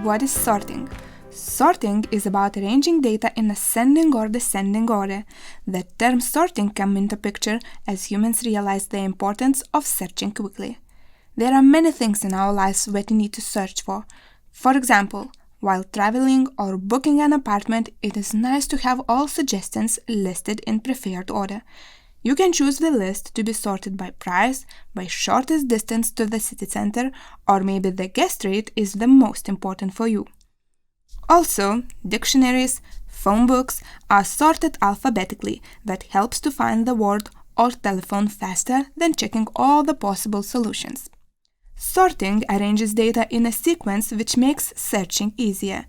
what is sorting? Sorting is about arranging data in ascending or descending order. The term sorting came into picture as humans realized the importance of searching quickly. There are many things in our lives that we need to search for. For example, while traveling or booking an apartment, it is nice to have all suggestions listed in preferred order. You can choose the list to be sorted by price, by shortest distance to the city center, or maybe the guest rate is the most important for you. Also, dictionaries, phone books are sorted alphabetically. That helps to find the word or telephone faster than checking all the possible solutions. Sorting arranges data in a sequence which makes searching easier.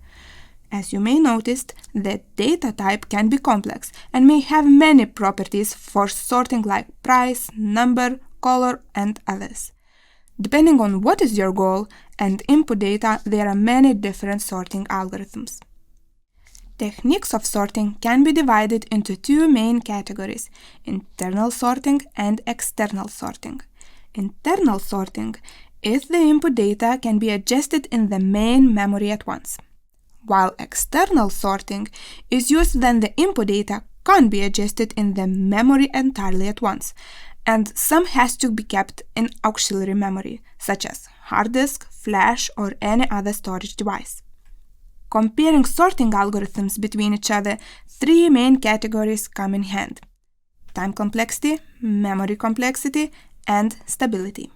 As you may notice, the data type can be complex and may have many properties for sorting like price, number, color, and others. Depending on what is your goal and input data, there are many different sorting algorithms. Techniques of sorting can be divided into two main categories: internal sorting and external sorting. Internal sorting is the input data can be adjusted in the main memory at once, while external sorting is used when the input data can't be adjusted in the memory entirely at once, and some has to be kept in auxiliary memory, such as hard disk, flash, or any other storage device. Comparing sorting algorithms between each other, three main categories come in hand: time complexity, memory complexity, and stability.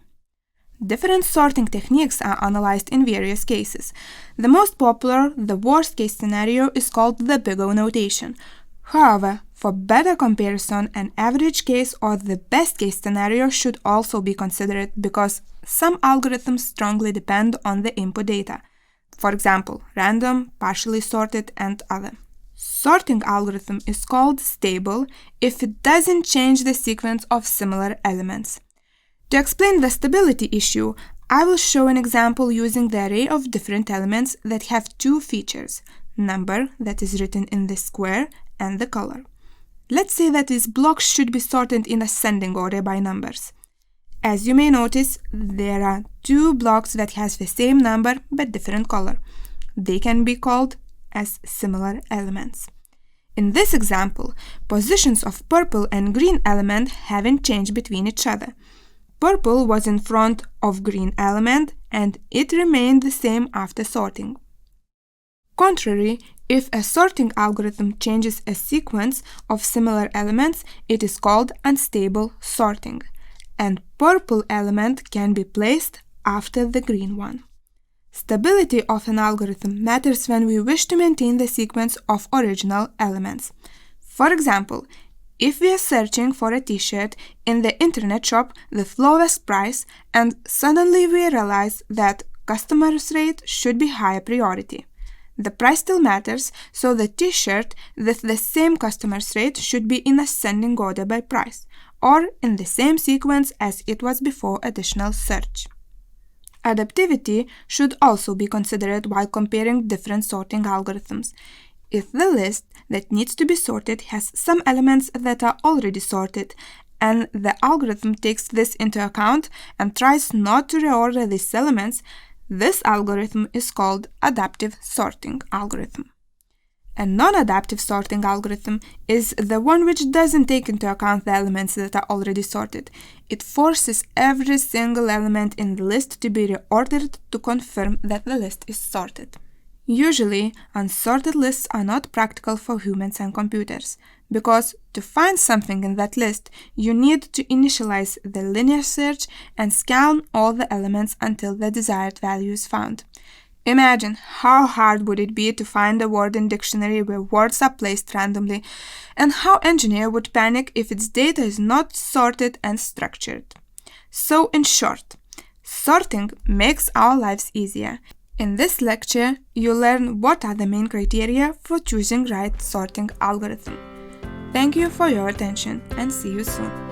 Different sorting techniques are analyzed in various cases. The most popular, the worst-case scenario, is called the Big O notation. However, for better comparison, an average case or the best-case scenario should also be considered because some algorithms strongly depend on the input data. For example, random, partially sorted, and other. Sorting algorithm is called stable if it doesn't change the sequence of similar elements. To explain the stability issue, I will show an example using the array of different elements that have two features: number, that is written in the square, and the color. Let's say that these blocks should be sorted in ascending order by numbers. As you may notice, there are two blocks that has the same number but different color. They can be called as similar elements. In this example, positions of purple and green element haven't changed between each other. Purple was in front of green element and it remained the same after sorting. Contrary, if a sorting algorithm changes a sequence of similar elements, it is called unstable sorting, and purple element can be placed after the green one. Stability of an algorithm matters when we wish to maintain the sequence of original elements. For example, if we are searching for a t-shirt in the internet shop with lowest price and suddenly we realize that customer's rate should be higher priority. The price still matters, so the t-shirt with the same customer's rate should be in ascending order by price, or in the same sequence as it was before additional search. Adaptivity should also be considered while comparing different sorting algorithms. If the list that needs to be sorted has some elements that are already sorted, and the algorithm takes this into account and tries not to reorder these elements, this algorithm is called adaptive sorting algorithm. A non-adaptive sorting algorithm is the one which doesn't take into account the elements that are already sorted. It forces every single element in the list to be reordered to confirm that the list is sorted. Usually, unsorted lists are not practical for humans and computers, because to find something in that list, you need to initialize the linear search and scan all the elements until the desired value is found. Imagine how hard would it be to find a word in dictionary where words are placed randomly, and how engineer would panic if its data is not sorted and structured. So in short, sorting makes our lives easier. In this lecture, you'll learn what are the main criteria for choosing right sorting algorithm. Thank you for your attention and see you soon.